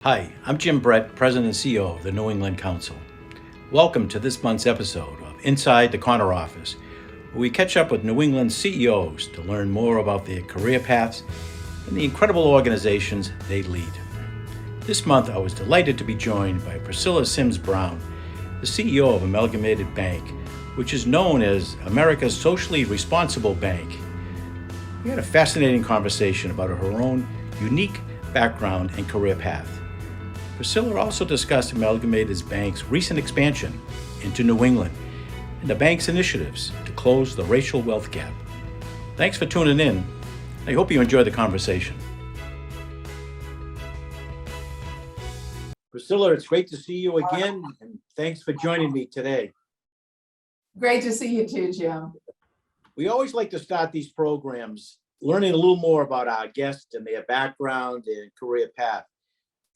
Hi, I'm Jim Brett, President and CEO of the New England Council. Welcome to this month's episode of Inside the Corner Office, where we catch up with New England CEOs to learn more about their career paths and the incredible organizations they lead. This month, I was delighted to be joined by Priscilla Sims Brown, the CEO of Amalgamated Bank, which is known as America's socially responsible bank. We had a fascinating conversation about her own unique background and career path. Priscilla also discussed Amalgamated Bank's recent expansion into New England and the bank's initiatives to close the racial wealth gap. Thanks for tuning in. I hope you enjoy the conversation. Priscilla, it's great to see you again, and thanks for joining me today. Great to see you too, Jim. We always like to start these programs learning a little more about our guests and their background and career path.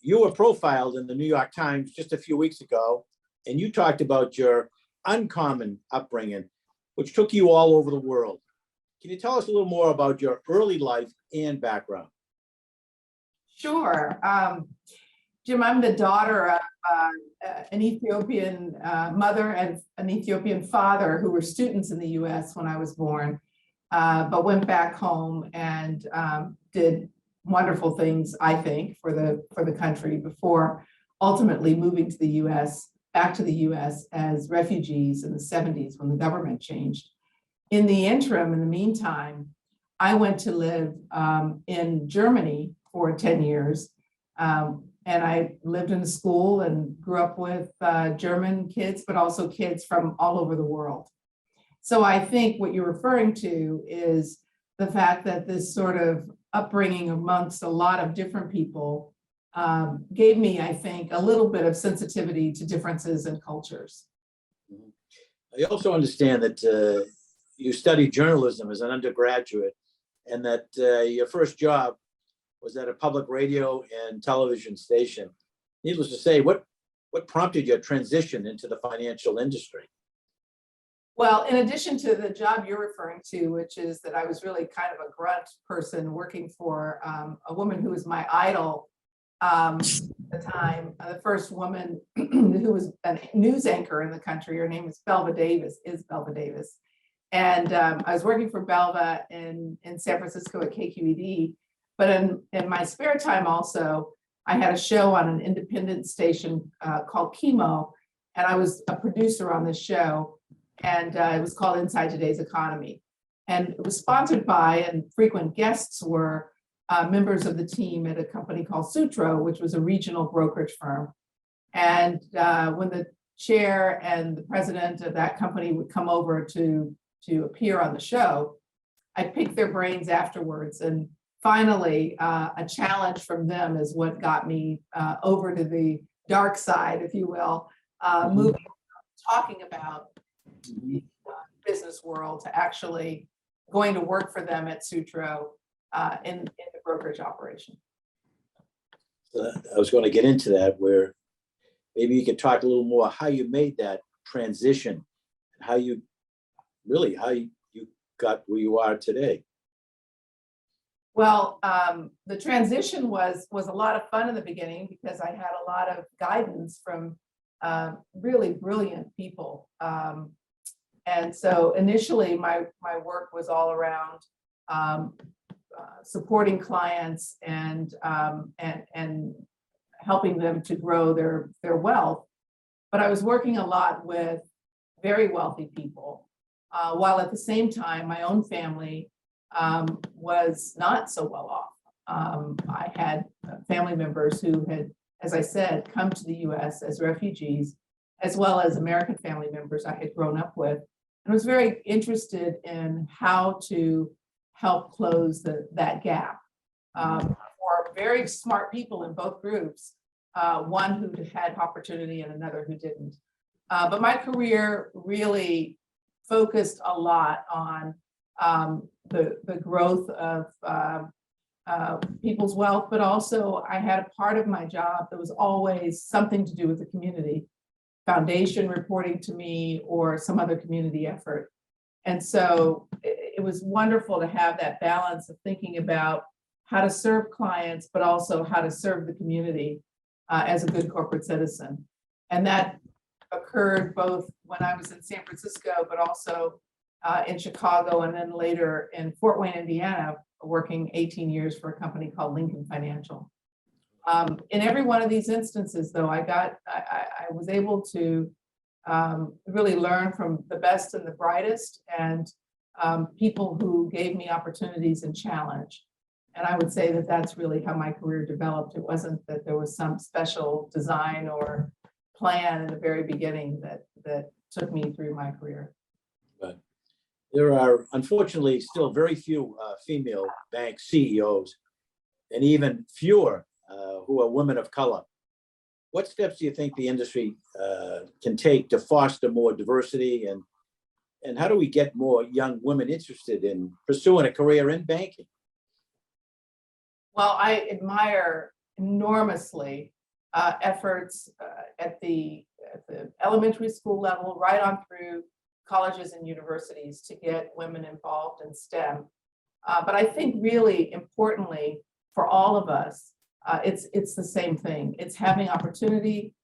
You were profiled in the New York Times just a few weeks ago, and you talked about your uncommon upbringing, which took you all over the world. Can you tell us a little more about your early life and background? Sure. Jim, I'm the daughter of an Ethiopian mother and an Ethiopian father who were students in the US when I was born, but went back home and did wonderful things, I think, for the country before ultimately moving to the US, back to the US as refugees in the 70s when the government changed. In the interim, in the meantime, I went to live in Germany for 10 years. And I lived in a school and grew up with German kids, but also kids from all over the world. So I think what you're referring to is the fact that this sort of upbringing amongst a lot of different people gave me, I think, a little bit of sensitivity to differences in cultures. I also understand that you studied journalism as an undergraduate, and that your first job was at a public radio and television station. Needless to say, what prompted your transition into the financial industry? Well, in addition to the job you're referring to, which is that I was really kind of a grunt person working for a woman who was my idol at the time, the first woman who was a news anchor in the country. Her name is Belva Davis. And I was working for Belva in San Francisco at KQED. But in my spare time also, I had a show on an independent station called Chemo, and I was a producer on this show. And it was called Inside Today's Economy. And it was sponsored by, and frequent guests were members of the team at a company called Sutro, which was a regional brokerage firm. And when the chair and the president of that company would come over to appear on the show, I picked their brains afterwards. And finally, a challenge from them is what got me over to the dark side, if you will, moving, talking about the business world to actually going to work for them at Sutro in the brokerage operation. I was going to get into that, where maybe you could talk a little more how you made that transition, how you got where you are today. Well, the transition was a lot of fun in the beginning because I had a lot of guidance from really brilliant people. And so initially my work was all around supporting clients and helping them to grow their wealth. But I was working a lot with very wealthy people, while at the same time, my own family was not so well off. I had family members who had, as I said, come to the US as refugees, as well as American family members I had grown up with. And I was very interested in how to help close that gap for very smart people in both groups, one who had opportunity and another who didn't. But my career really focused a lot on the growth of people's wealth, but also I had a part of my job that was always something to do with the community. Foundation reporting to me or some other community effort. And so it was wonderful to have that balance of thinking about how to serve clients, but also how to serve the community as a good corporate citizen. And that occurred both when I was in San Francisco, but also in Chicago, and then later in Fort Wayne, Indiana, working 18 years for a company called Lincoln Financial. In every one of these instances, though, I was able to really learn from the best and the brightest, and people who gave me opportunities and challenge. And I would say that that's really how my career developed. It wasn't that there was some special design or plan in the very beginning that took me through my career. But there are unfortunately still very few female bank CEOs, and even fewer who are women of color. What steps do you think the industry can take to foster more diversity, and how do we get more young women interested in pursuing a career in banking? Well, I admire enormously efforts at the elementary school level, right on through colleges and universities, to get women involved in STEM. But I think really importantly for all of us, it's the same thing. It's having opportunity,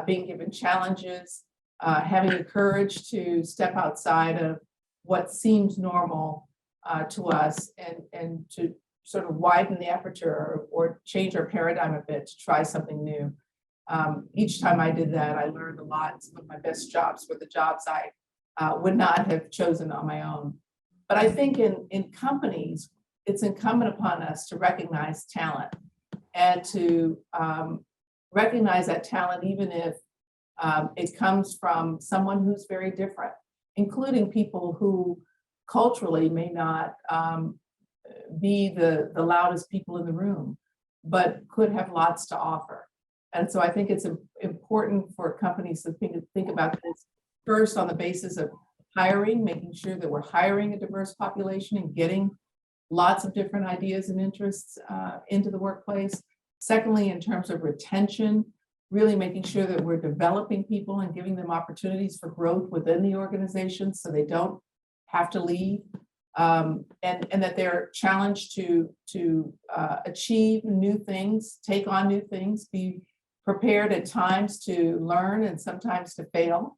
being given challenges, having the courage to step outside of what seems normal to us, and to sort of widen the aperture or change our paradigm a bit to try something new. Each time I did that, I learned a lot. Some of my best jobs were the jobs I would not have chosen on my own. But I think in companies, it's incumbent upon us to recognize talent, and to recognize that talent even if it comes from someone who's very different, including people who culturally may not be the loudest people in the room, but could have lots to offer. And so I think it's important for companies to think about this first on the basis of hiring, making sure that we're hiring a diverse population and getting lots of different ideas and interests into the workplace. Secondly, in terms of retention, really making sure that we're developing people and giving them opportunities for growth within the organization so they don't have to leave, and that they're challenged to achieve new things, take on new things, be prepared at times to learn and sometimes to fail.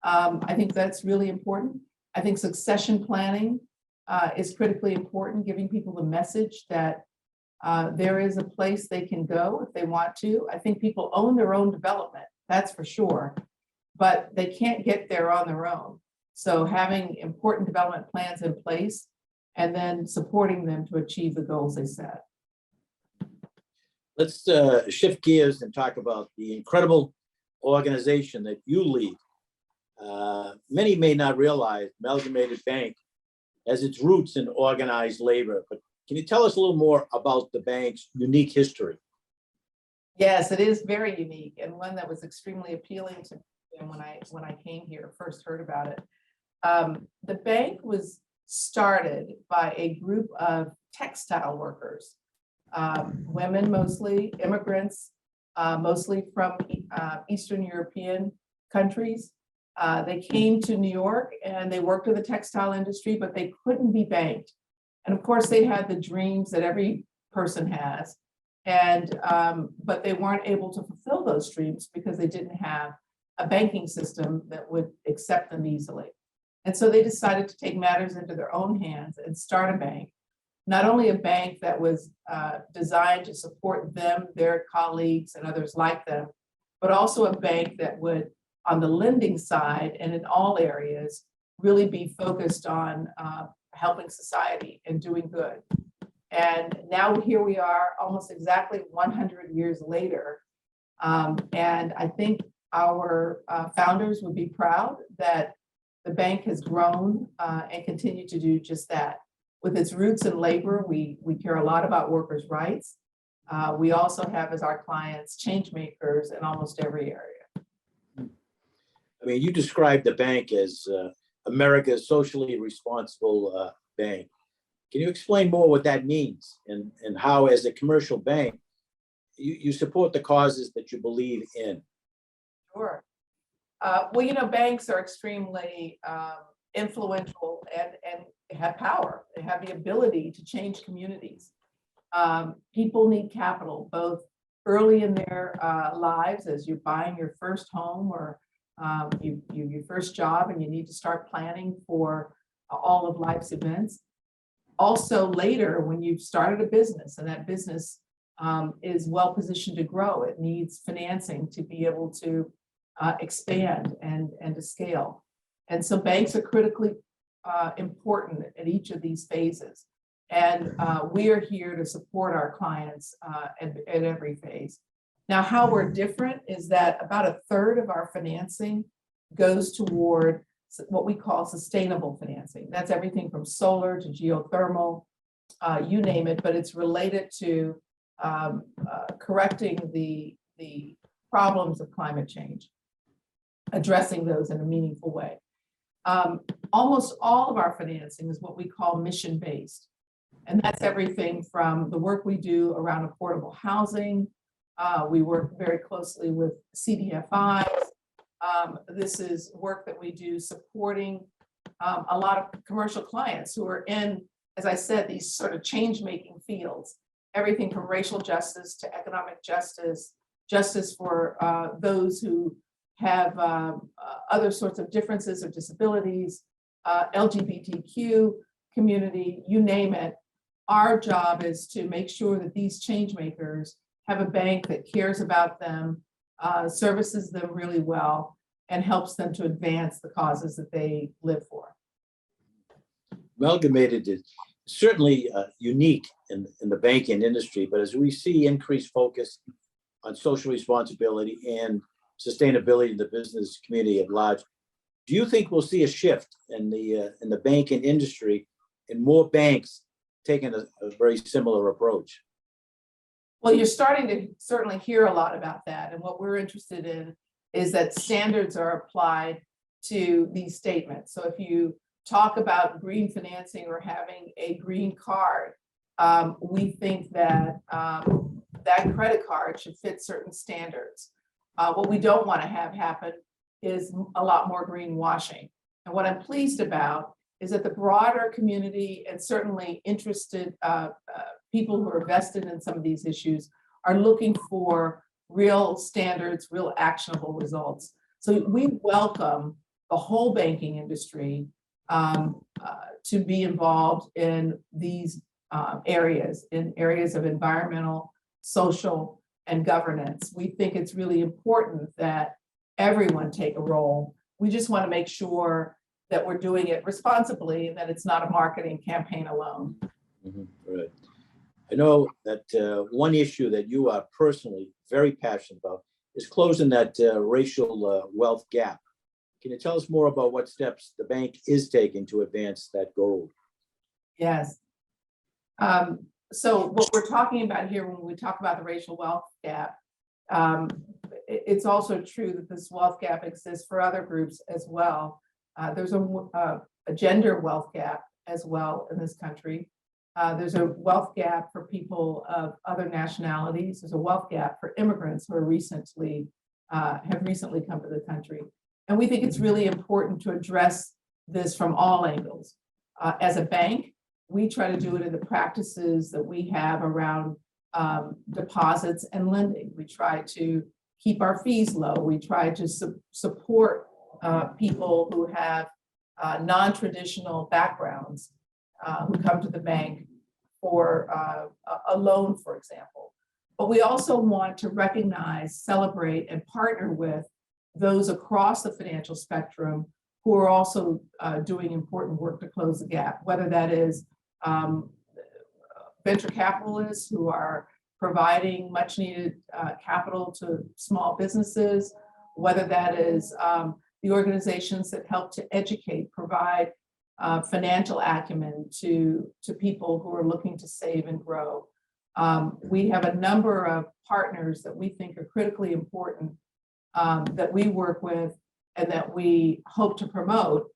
I think that's really important. I think succession planning is critically important, giving people the message that there is a place they can go if they want to. I think people own their own development, that's for sure, but they can't get there on their own. So having important development plans in place and then supporting them to achieve the goals they set. Let's shift gears and talk about the incredible organization that you lead. Many may not realize Amalgamated Bank has its roots in organized labor, but can you tell us a little more about the bank's unique history? Yes, it is very unique, and one that was extremely appealing to me when I came here, first heard about it. The bank was started by a group of textile workers, women mostly, immigrants, mostly from Eastern European countries. They came to New York and they worked in the textile industry, but they couldn't be banked. And of course, they had the dreams that every person has, and but they weren't able to fulfill those dreams because they didn't have a banking system that would accept them easily. And so they decided to take matters into their own hands and start a bank, not only a bank that was designed to support them, their colleagues, and others like them, but also a bank that would, on the lending side and in all areas, really be focused on helping society and doing good. And now here we are, almost exactly 100 years later. And I think our founders would be proud that the bank has grown and continue to do just that. With its roots in labor, we care a lot about workers' rights. We also have as our clients change makers in almost every area. I mean, you described the bank as America's socially responsible bank. Can you explain more what that means, and how, as a commercial bank, you support the causes that you believe in? Sure. Well, you know, banks are extremely influential and have power. They have the ability to change communities. People need capital, both early in their lives, as you're buying your first home or your first job, and you need to start planning for all of life's events. Also later, when you've started a business and that business is well positioned to grow, it needs financing to be able to expand and to scale. And so banks are critically important at each of these phases. And we are here to support our clients at every phase. Now, how we're different is that about a third of our financing goes toward what we call sustainable financing. That's everything from solar to geothermal, you name it, but it's related to correcting the problems of climate change, addressing those in a meaningful way. Almost all of our financing is what we call mission-based. And that's everything from the work we do around affordable housing. We work very closely with CDFIs. This is work that we do supporting a lot of commercial clients who are in, as I said, these sort of change-making fields. Everything from racial justice to economic justice, justice for those who have other sorts of differences or disabilities, LGBTQ community, you name it. Our job is to make sure that these change makers have a bank that cares about them, services them really well, and helps them to advance the causes that they live for. Amalgamated is certainly unique in the banking industry, but as we see increased focus on social responsibility and sustainability in the business community at large, do you think we'll see a shift in the banking industry and more banks taking a very similar approach? Well, you're starting to certainly hear a lot about that. And what we're interested in is that standards are applied to these statements. So if you talk about green financing or having a green card, we think that that credit card should fit certain standards. What we don't want to have happen is a lot more greenwashing. And what I'm pleased about is that the broader community and certainly interested people who are vested in some of these issues are looking for real standards, real actionable results. So we welcome the whole banking industry to be involved in these areas of environmental, social, and governance. We think it's really important that everyone take a role. We just want to make sure that we're doing it responsibly and that it's not a marketing campaign alone. Right. I know that one issue that you are personally very passionate about is closing that racial wealth gap. Can you tell us more about what steps the bank is taking to advance that goal? Yes. So what we're talking about here when we talk about the racial wealth gap, it's also true that this wealth gap exists for other groups as well. There's a gender wealth gap as well in this country. There's a wealth gap for people of other nationalities. There's a wealth gap for immigrants who are have recently come to the country. And we think it's really important to address this from all angles. As a bank, we try to do it in the practices that we have around deposits and lending. We try to keep our fees low. We try to support people who have non-traditional backgrounds who come to the bank for a loan, for example. But we also want to recognize, celebrate, and partner with those across the financial spectrum who are also doing important work to close the gap, whether that is venture capitalists who are providing much needed capital to small businesses, whether that is the organizations that help to educate, provide financial acumen to people who are looking to save and grow. We have a number of partners that we think are critically important that we work with and that we hope to promote,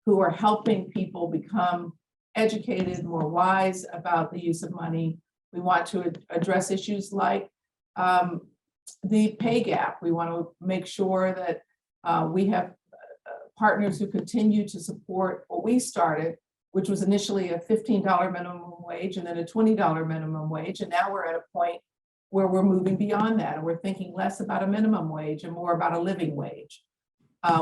who are helping people become educated, more wise about the use of money. We want to address issues like the pay gap. We want to make sure that we have partners who continue to support what we started, which was initially a $15 minimum wage and then a $20 minimum wage. And now we're at a point where we're moving beyond that, and we're thinking less about a minimum wage and more about a living wage.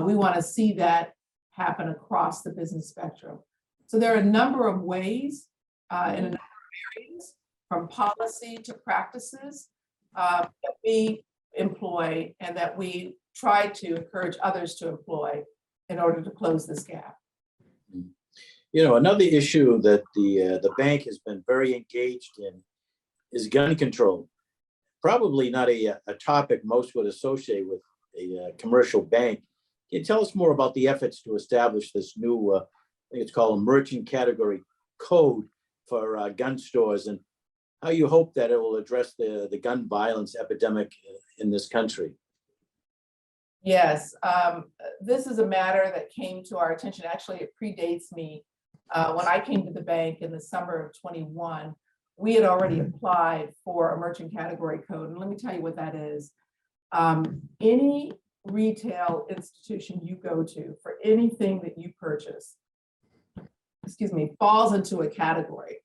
We want to see that happen across the business spectrum. So there are a number of ways in a number of areas, from policy to practices, that we employ and that we try to encourage others to employ in order to close this gap. You know, another issue that the bank has been very engaged in is gun control. Probably not a topic most would associate with a commercial bank. Can you tell us more about the efforts to establish this new, I think it's called a merchant category code for gun stores, and how you hope that it will address the gun violence epidemic in this country? Yes, this is a matter that came to our attention. Actually, it predates me. When I came to the bank in the summer of 21, we had already applied for a merchant category code. And let me tell you what that is. Any retail institution you go to for anything that you purchase, falls into a category.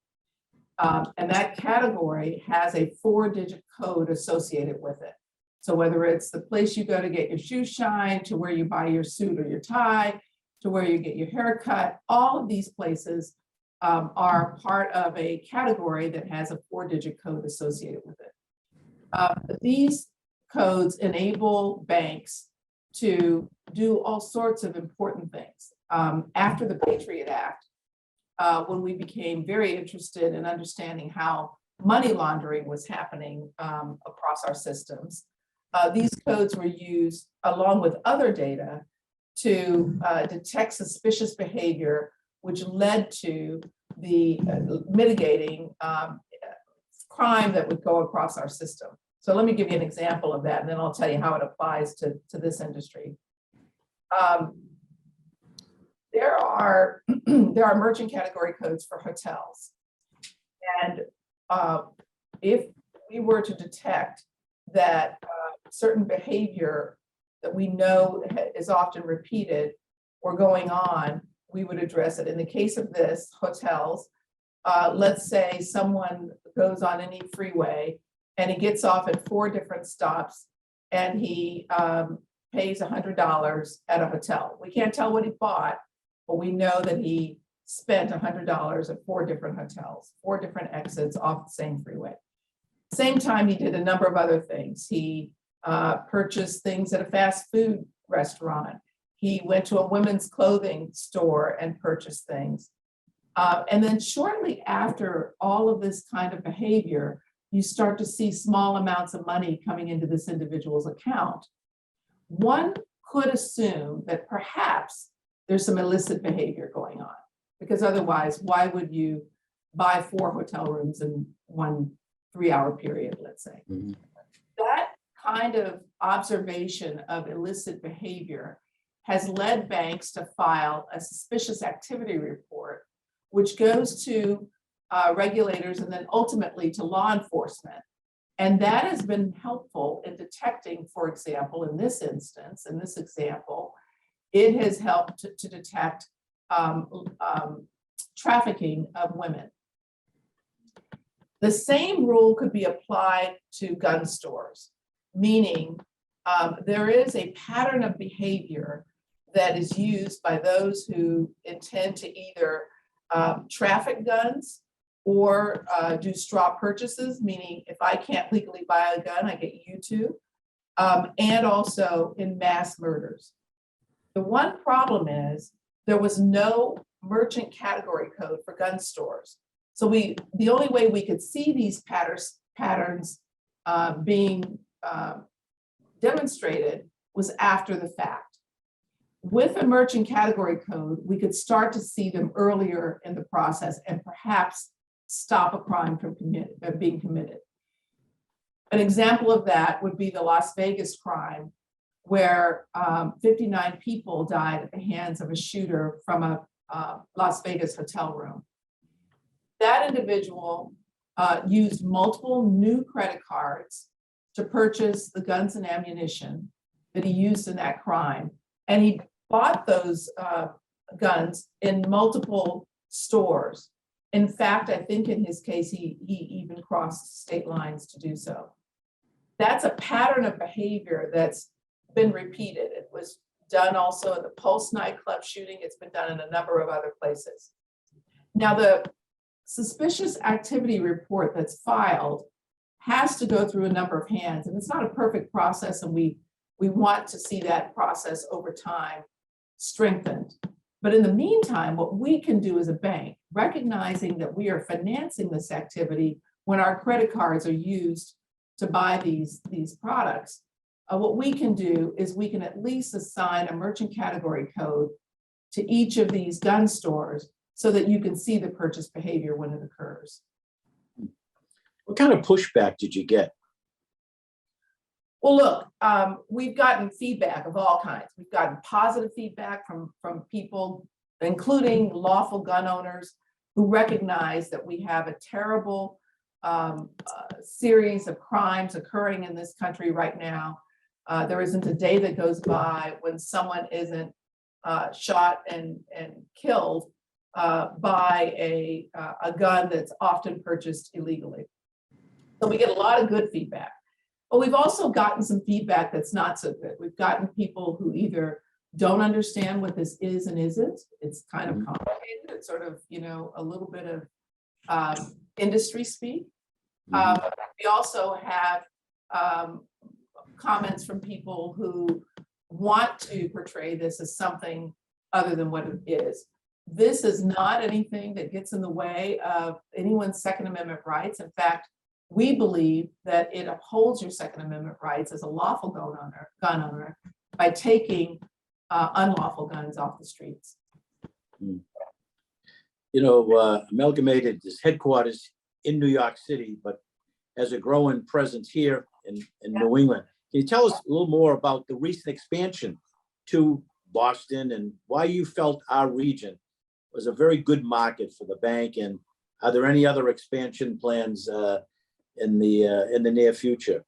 And that category has a 4-digit code associated with it. So whether it's the place you go to get your shoes shined, to where you buy your suit or your tie, to where you get your hair cut, all of these places are part of a category that has a 4-digit code associated with it. These codes enable banks to do all sorts of important things. After the Patriot Act, when we became very interested in understanding how money laundering was happening across our systems, these codes were used along with other data to detect suspicious behavior, which led to the mitigating crime that would go across our system. So let me give you an example of that, and then I'll tell you how it applies to this industry. There are merchant category codes for hotels, and if we were to detect that certain behavior that we know is often repeated or going on, we would address it. In the case of this, hotels, let's say someone goes on any freeway and he gets off at 4 different stops and he pays $100 at a hotel. We can't tell what he bought, but we know that he spent $100 at 4 different hotels, 4 different exits off the same freeway. Same time, he did a number of other things. He purchased things at a fast food restaurant. He went to a women's clothing store and purchased things. And then shortly after all of this kind of behavior, you start to see small amounts of money coming into this individual's account. One could assume that perhaps there's some illicit behavior going on, because otherwise, why would you buy 4 hotel rooms in one 3-hour period, let's say? Mm-hmm. That kind of observation of illicit behavior has led banks to file a suspicious activity report, which goes to regulators and then ultimately to law enforcement. And that has been helpful in detecting, for example, in this instance, in this example, it has helped to detect trafficking of women. The same rule could be applied to gun stores, meaning there is a pattern of behavior that is used by those who intend to either traffic guns or do straw purchases, meaning if I can't legally buy a gun, I get you to, and also in mass murders. The one problem is there was no merchant category code for gun stores. So the only way we could see these patterns being demonstrated was after the fact. With a merchant category code, we could start to see them earlier in the process and perhaps stop a crime from being committed. An example of that would be the Las Vegas crime, where 59 people died at the hands of a shooter from a Las Vegas hotel room. That individual used multiple new credit cards to purchase the guns and ammunition that he used in that crime. And he bought those guns in multiple stores. In fact, I think in his case, he even crossed state lines to do so. that's a pattern of behavior that's been repeated. It was done also in the Pulse nightclub shooting. It's been done in a number of other places. Now, the suspicious activity report that's filed has to go through a number of hands, and it's not a perfect process, and we want to see that process over time strengthened. But in the meantime, what we can do as a bank, recognizing that we are financing this activity when our credit cards are used to buy these products, what we can do is we can at least assign a merchant category code to each of these gun stores so that you can see the purchase behavior when it occurs. What kind of pushback did you get? Well, look, we've gotten feedback of all kinds. We've gotten positive feedback from people, including lawful gun owners, who recognize that we have a terrible series of crimes occurring in this country right now. There isn't a day that goes by when someone isn't shot and killed by a gun that's often purchased illegally. So we get a lot of good feedback. But we've also gotten some feedback that's not so good. We've gotten people who either don't understand what this is and isn't. It's kind of complicated. It's sort of, a little bit of industry speak. We also have comments from people who want to portray this as something other than what it is. This is not anything that gets in the way of anyone's Second Amendment rights. In fact, we believe that it upholds your Second Amendment rights as a lawful gun owner by taking unlawful guns off the streets. Amalgamated is headquarters in New York City, but has a growing presence here in New England. Can you tell us a little more about the recent expansion to Boston and why you felt our region was a very good market for the bank? And are there any other expansion plans in the near future?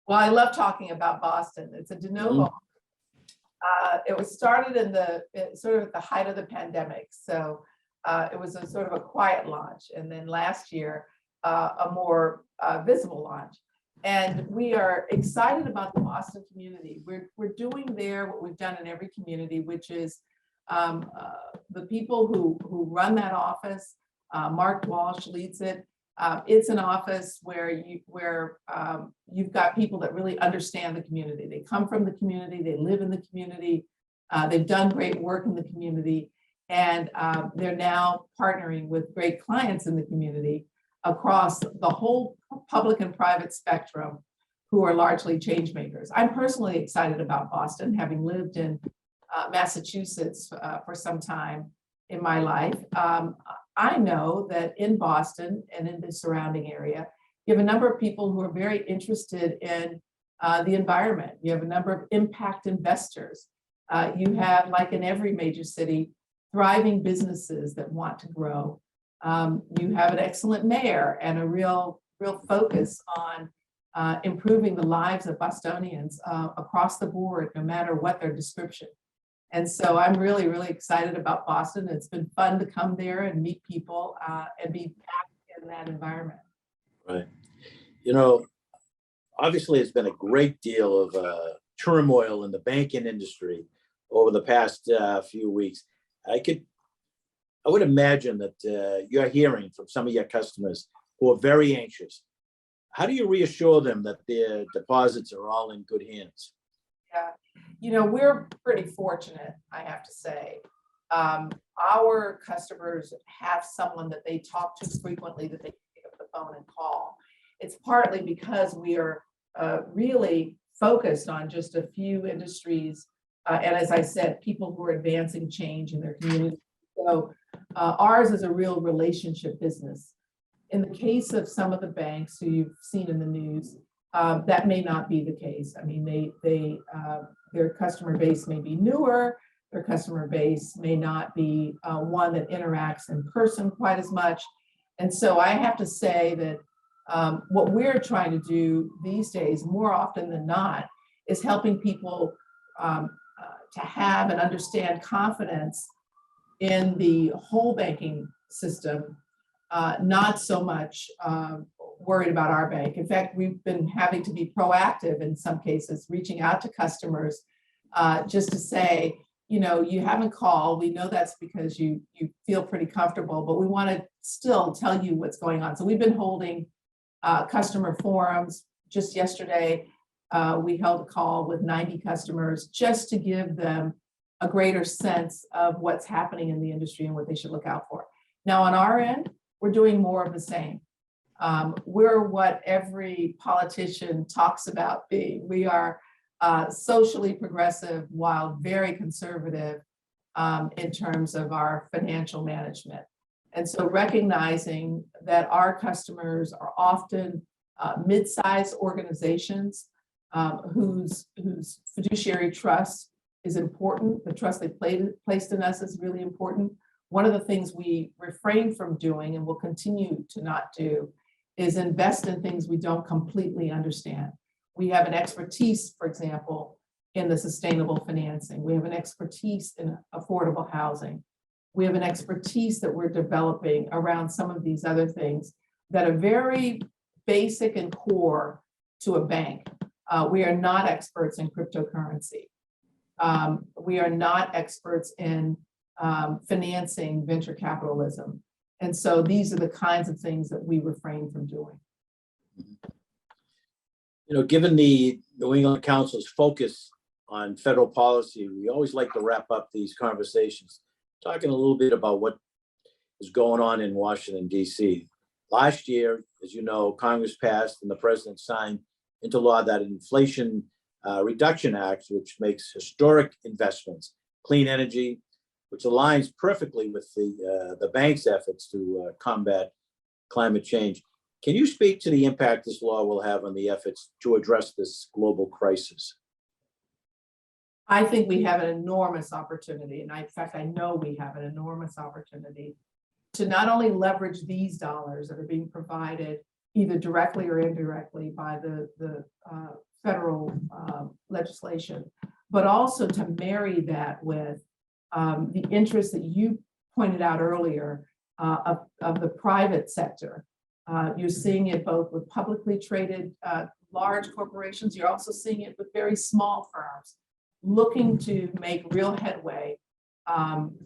Well, I love talking about Boston. It's a de novo. It was started sort of at the height of the pandemic. So it was a sort of a quiet launch. And then last year, a more visible launch. And we are excited about the Boston community. We're doing there what we've done in every community, which is the people who run that office. Mark Walsh leads it. It's an office where you've got people that really understand the community. They come from the community, they live in the community, they've done great work in the community, and they're now partnering with great clients in the community across the whole public and private spectrum who are largely change makers. I'm personally excited about Boston, having lived in Massachusetts for some time in my life. I know that in Boston and in the surrounding area, you have a number of people who are very interested in the environment. You have a number of impact investors. You have, like in every major city, thriving businesses that want to grow. You have an excellent mayor and a real focus on improving the lives of Bostonians across the board, no matter what their description. And so I'm really, really excited about Boston. It's been fun to come there and meet people and be back in that environment. Right. Obviously, it's been a great deal of turmoil in the banking industry over the past few weeks. I would imagine that you're hearing from some of your customers who are very anxious. How do you reassure them that their deposits are all in good hands? Yeah, we're pretty fortunate, I have to say. Our customers have someone that they talk to frequently, that they pick up the phone and call. It's partly because we are really focused on just a few industries. And as I said, people who are advancing change in their community. So ours is a real relationship business. In the case of some of the banks who you've seen in the news, that may not be the case. I mean, their customer base may be newer, their customer base may not be one that interacts in person quite as much. And so I have to say that what we're trying to do these days, more often than not, is helping people to have and understand confidence in the whole banking system, not so much worried about our bank. In fact, we've been having to be proactive in some cases, reaching out to customers just to say, you know, you haven't called. We know that's because you feel pretty comfortable, but we want to still tell you what's going on. So we've been holding customer forums. Just yesterday, we held a call with 90 customers just to give them a greater sense of what's happening in the industry and what they should look out for. Now, on our end, we're doing more of the same. We're what every politician talks about being. We are socially progressive while very conservative in terms of our financial management. And so recognizing that our customers are often mid-sized organizations whose fiduciary trust is important. The trust they placed in us is really important. One of the things we refrain from doing and will continue to not do is invest in things we don't completely understand. We have an expertise, for example, in the sustainable financing. We have an expertise in affordable housing. We have an expertise that we're developing around some of these other things that are very basic and core to a bank. We are not experts in cryptocurrency. We are not experts in financing venture capitalism. And so these are the kinds of things that we refrain from doing. You know, given the New England Council's focus on federal policy, we always like to wrap up these conversations talking a little bit about what is going on in Washington, D.C. Last year, as you know, Congress passed and the president signed into law that Inflation Reduction Act, which makes historic investments, clean energy, which aligns perfectly with the bank's efforts to combat climate change. Can you speak to the impact this law will have on the efforts to address this global crisis? I think we have an enormous opportunity, and in fact, I know we have an enormous opportunity to not only leverage these dollars that are being provided either directly or indirectly by the federal legislation, but also to marry that with the interest that you pointed out earlier of the private sector. You're seeing it both with publicly traded large corporations. You're also seeing it with very small firms looking to make real headway. And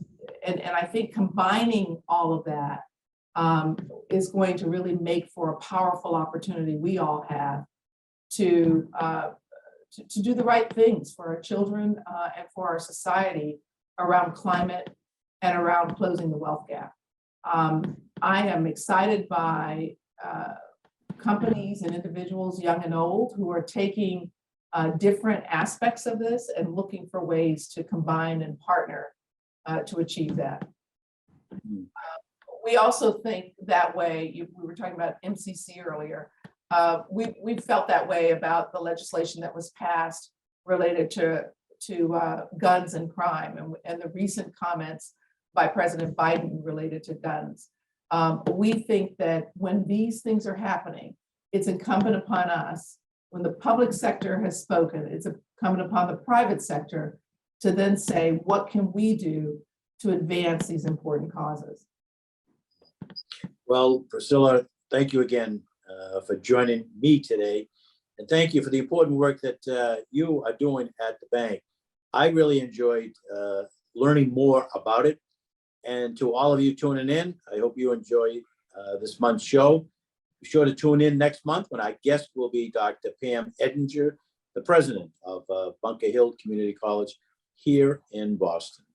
I think combining all of that is going to really make for a powerful opportunity we all have to do the right things for our children and for our society around climate and around closing the wealth gap. I am excited by companies and individuals, young and old, who are taking different aspects of this and looking for ways to combine and partner to achieve that. We also think that way. We were talking about MCC earlier. We felt that way about the legislation that was passed related to guns and crime and the recent comments by President Biden related to guns. We think that when these things are happening, it's incumbent upon us, when the public sector has spoken, it's incumbent upon the private sector to then say, what can we do to advance these important causes? Well, Priscilla, thank you again for joining me today. And thank you for the important work that you are doing at the bank. I really enjoyed learning more about it. And to all of you tuning in, I hope you enjoy this month's show. Be sure to tune in next month when our guest will be Dr. Pam Edinger, the president of Bunker Hill Community College here in Boston.